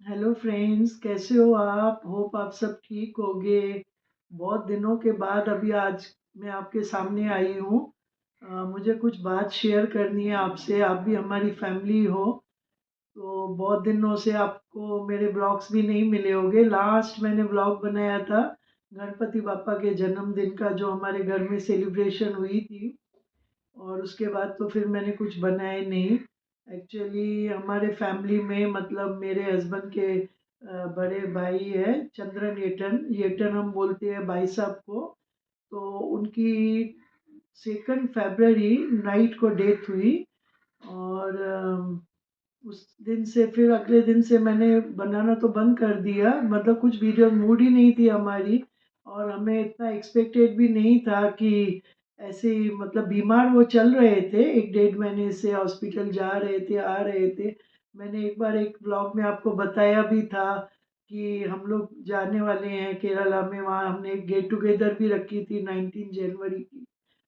Hello friends, कैसे हो आप? होप आप सब ठीक होगे। बहुत दिनों के बाद अभी आज मैं आपके सामने आई हूँ। मुझे कुछ बात शेयर करनी है आपसे। आप भी हमारी फैमिली हो, तो बहुत दिनों से आपको मेरे ब्लॉग्स भी नहीं मिले होंगे। लास्ट मैंने ब्लॉग बनाया था गणपति बापा के जन्मदिन का, जो हमारे घर में सेलिब्रेशन हुई थी। और उसके बाद तो फिर मैंने कुछ बनाए नहीं। एक्चुअली हमारे फैमिली में, मतलब मेरे हस्बैंड के बड़े भाई है चंद्रन येटन, येटन हम बोलते हैं भाई साहब को। तो उनकी 2 फरवरी नाइट को डेथ हुई। और उस दिन से फिर अगले दिन से मैंने बनाना तो बंद कर दिया। मतलब कुछ वीडियो, मूड ही नहीं थी हमारी। और हमें इतना एक्सपेक्टेड भी नहीं था कि ऐसे ही, मतलब बीमार वो चल रहे थे, 1 डेढ़ महीने से हॉस्पिटल जा रहे थे, आ रहे थे। मैंने एक बार एक ब्लॉग में आपको बताया भी था कि हम लोग जाने वाले हैं केरला में। वहाँ हमने एक गेट टुगेदर भी रखी थी 19 जनवरी की।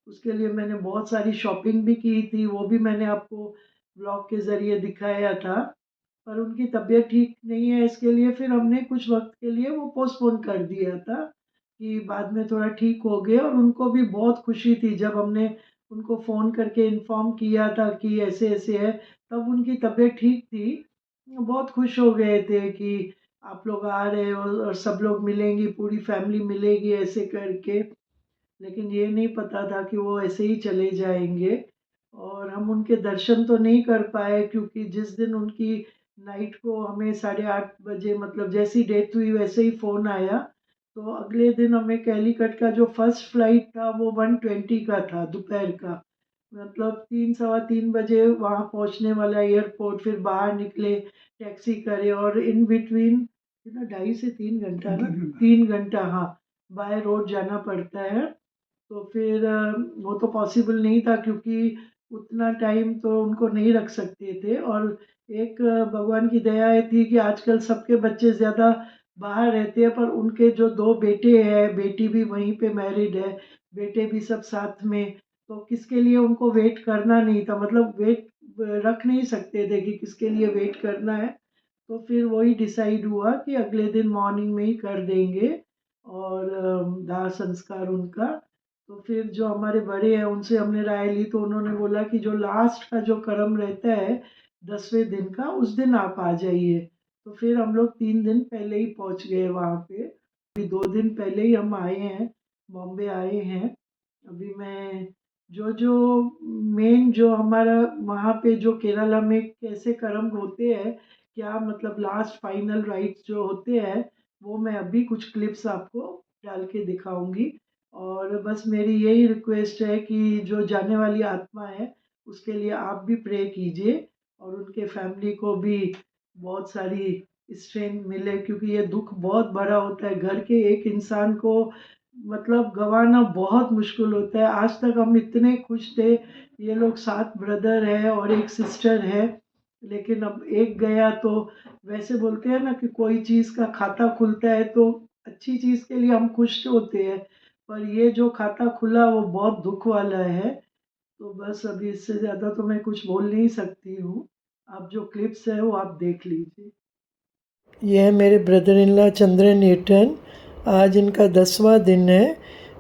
उसके लिए मैंने बहुत सारी शॉपिंग भी की थी, वो भी मैंने आपको ब्लॉग के ज़रिए दिखाया था। पर उनकी तबीयत ठीक नहीं है, इसके लिए फिर हमने कुछ वक्त के लिए वो पोस्टपोन कर दिया था कि बाद में थोड़ा ठीक हो गए। और उनको भी बहुत खुशी थी जब हमने उनको फ़ोन करके इन्फॉर्म किया था कि ऐसे ऐसे है। तब उनकी तबीयत ठीक थी, बहुत खुश हो गए थे कि आप लोग आ रहे हो और सब लोग मिलेंगी, पूरी फैमिली मिलेगी ऐसे करके। लेकिन ये नहीं पता था कि वो ऐसे ही चले जाएंगे। और हम उनके दर्शन तो नहीं कर पाए, क्योंकि जिस दिन उनकी नाइट को हमें 8:30 बजे, मतलब जैसी डेथ हुई वैसे ही फ़ोन आया। तो अगले दिन हमें कैलीकट का जो फर्स्ट फ्लाइट था वो 1:20 का था, दोपहर का। मतलब 3 सवा 3 बजे वहाँ पहुँचने वाला एयरपोर्ट। फिर बाहर निकले, टैक्सी करे, और इन बिटवीन कितना, 2.5 से 3 घंटा ना, 3 घंटा, हाँ, बाय रोड जाना पड़ता है। तो फिर वो तो पॉसिबल नहीं था, क्योंकि उतना टाइम तो उनको नहीं रख सकते थे। और एक भगवान की दया है थी कि आजकल सबके बच्चे ज़्यादा बाहर रहते हैं, पर उनके जो 2 बेटे हैं, बेटी भी वहीं पे मैरिड है, बेटे भी सब साथ में। तो किसके लिए उनको वेट करना नहीं था, मतलब वेट रख नहीं सकते थे कि किसके लिए वेट करना है। तो फिर वही डिसाइड हुआ कि अगले दिन मॉर्निंग में ही कर देंगे और दाह संस्कार उनका। तो फिर जो हमारे बड़े हैं उनसे हमने राय ली, तो उन्होंने बोला कि जो लास्ट का जो कर्म रहता है 10वें दिन का, उस दिन आप आ जाइए। तो फिर हम लोग 3 दिन पहले ही पहुंच गए वहाँ पे। अभी 2 दिन पहले ही हम आए हैं, बॉम्बे आए हैं। अभी मैं जो जो मेन जो हमारा वहाँ पे जो केरला में कैसे कर्म होते हैं, क्या मतलब लास्ट फाइनल राइट्स जो होते हैं, वो मैं अभी कुछ क्लिप्स आपको डाल के दिखाऊंगी। और बस मेरी यही रिक्वेस्ट है कि जो जाने वाली आत्मा है उसके लिए आप भी प्रे कीजिए, और उनके फैमिली को भी बहुत सारी स्ट्रेंथ मिले, क्योंकि ये दुख बहुत बड़ा होता है। घर के एक इंसान को मतलब गंवाना बहुत मुश्किल होता है। आज तक हम इतने खुश थे, ये लोग 7 ब्रदर है और एक सिस्टर है। लेकिन अब एक गया तो, वैसे बोलते हैं ना कि कोई चीज़ का खाता खुलता है तो अच्छी चीज़ के लिए हम खुश होते हैं, पर ये जो खाता खुला वो बहुत दुख वाला है। तो बस अभी इससे ज़्यादा तो मैं कुछ बोल नहीं सकती हूँ। आप जो क्लिप्स है वो आप देख लीजिए। ये है मेरे ब्रदर इन लॉ चंद्रन ईटन। आज इनका 10वां दिन है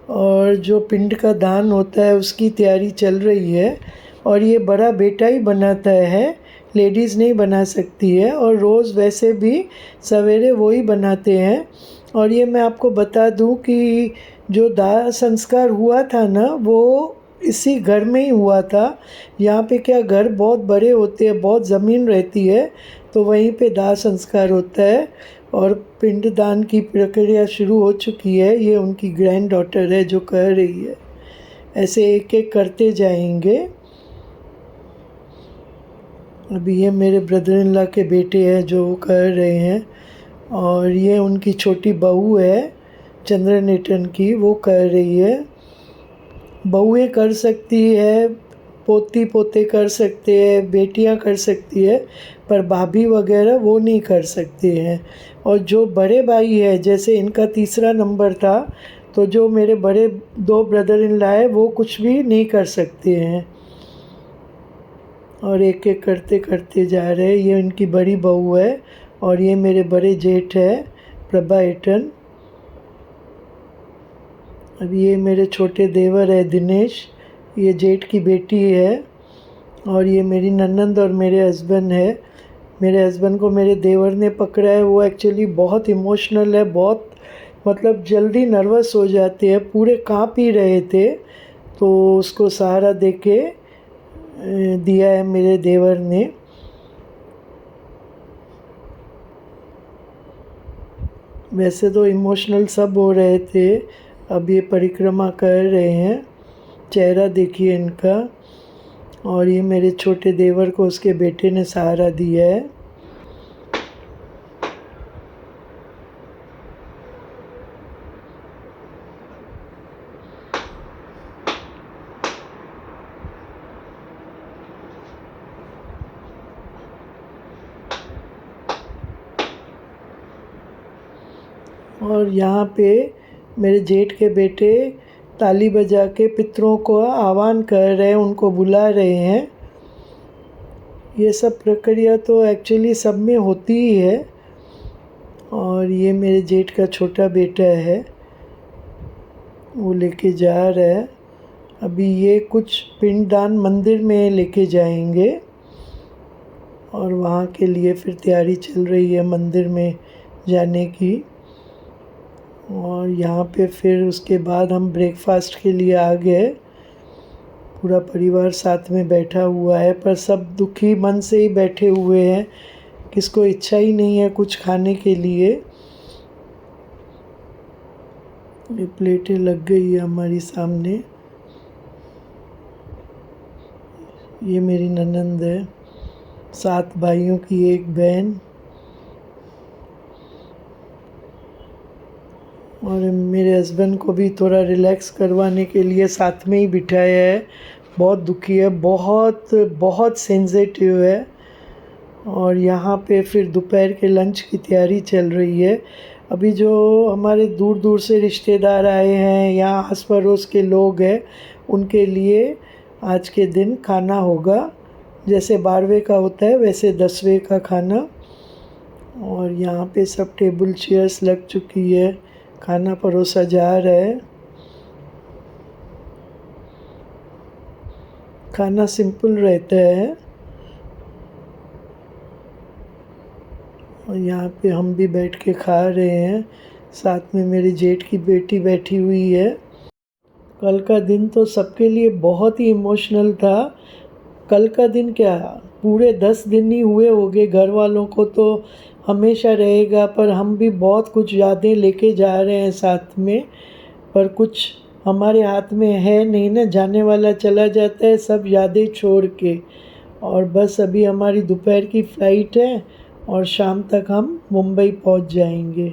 और जो पिंड का दान होता है उसकी तैयारी चल रही है। और ये बड़ा बेटा ही बनाता है, लेडीज़ नहीं बना सकती है। और रोज़ वैसे भी सवेरे वो ही बनाते हैं। और ये मैं आपको बता दूं कि जो दाह संस्कार हुआ था ना, वो इसी घर में ही हुआ था। यहाँ पे क्या घर बहुत बड़े होते हैं, बहुत ज़मीन रहती है, तो वहीं पे दाह संस्कार होता है। और पिंडदान की प्रक्रिया शुरू हो चुकी है। ये उनकी ग्रैंड डॉटर है जो कह रही है। ऐसे एक एक करते जाएंगे। अभी ये मेरे ब्रदर इन लॉ के बेटे हैं जो कह रहे हैं। और ये उनकी छोटी बहू है चंद्रनेटन की, वो कह रही है। बहुएं कर सकती है, पोती पोते कर सकते हैं, बेटियां कर सकती है, पर भाभी वगैरह वो नहीं कर सकते हैं। और जो बड़े भाई है, जैसे इनका तीसरा नंबर था, तो जो मेरे बड़े 2 ब्रदर इन लॉ है वो कुछ भी नहीं कर सकते हैं। और एक एक करते करते जा रहे हैं। ये इनकी बड़ी बहू है, और ये मेरे बड़े जेठ है प्रभा एटन। अब ये मेरे छोटे देवर है दिनेश, ये जेठ की बेटी है। और ये मेरी ननंद और मेरे हस्बैंड है। मेरे हस्बैंड को मेरे देवर ने पकड़ा है। वो एक्चुअली बहुत इमोशनल है, बहुत मतलब जल्दी नर्वस हो जाते हैं, पूरे काँप ही रहे थे। तो उसको सहारा देके दिया है मेरे देवर ने। वैसे तो इमोशनल सब हो रहे थे, अब ये परिक्रमा कर रहे हैं। चेहरा देखिए इनका। और ये मेरे छोटे देवर को उसके बेटे ने सहारा दिया है। और यहाँ पे मेरे जेठ के बेटे ताली बजा के पितरों को आह्वान कर रहे हैं, उनको बुला रहे हैं। ये सब प्रक्रिया तो एक्चुअली सब में होती ही है। और ये मेरे जेठ का छोटा बेटा है, वो लेके जा रहा है। अभी ये कुछ पिंडदान मंदिर में लेके जाएंगे और वहाँ के लिए फिर तैयारी चल रही है मंदिर में जाने की। और यहाँ पे फिर उसके बाद हम ब्रेकफास्ट के लिए आ गए। पूरा परिवार साथ में बैठा हुआ है, पर सब दुखी मन से ही बैठे हुए हैं, किसको इच्छा ही नहीं है कुछ खाने के लिए। ये प्लेटें लग गई है हमारी सामने। ये मेरी ननंद है, 7 भाइयों की एक बहन। और मेरे हस्बैंड को भी थोड़ा रिलैक्स करवाने के लिए साथ में ही बिठाया है। बहुत दुखी है, बहुत बहुत सेंसिटिव है। और यहाँ पे फिर दोपहर के लंच की तैयारी चल रही है। अभी जो हमारे दूर दूर से रिश्तेदार आए हैं या आस पड़ोस के लोग हैं, उनके लिए आज के दिन खाना होगा। जैसे 12वें का होता है वैसे 10वें का खाना। और यहाँ पे सब टेबल चेयर्स लग चुकी है, खाना परोसा जा रहा है। खाना सिंपल रहता है। और यहाँ पे हम भी बैठ के खा रहे हैं, साथ में मेरी जेठ की बेटी बैठी हुई है। कल का दिन तो सबके लिए बहुत ही इमोशनल था। कल का दिन क्या, पूरे 10 दिन ही हुए होंगे। घर वालों को तो हमेशा रहेगा, पर हम भी बहुत कुछ यादें लेके जा रहे हैं साथ में। पर कुछ हमारे हाथ में है नहीं ना, जाने वाला चला जाता है सब यादें छोड़ के। और बस अभी हमारी दोपहर की फ़्लाइट है और शाम तक हम मुंबई पहुंच जाएंगे।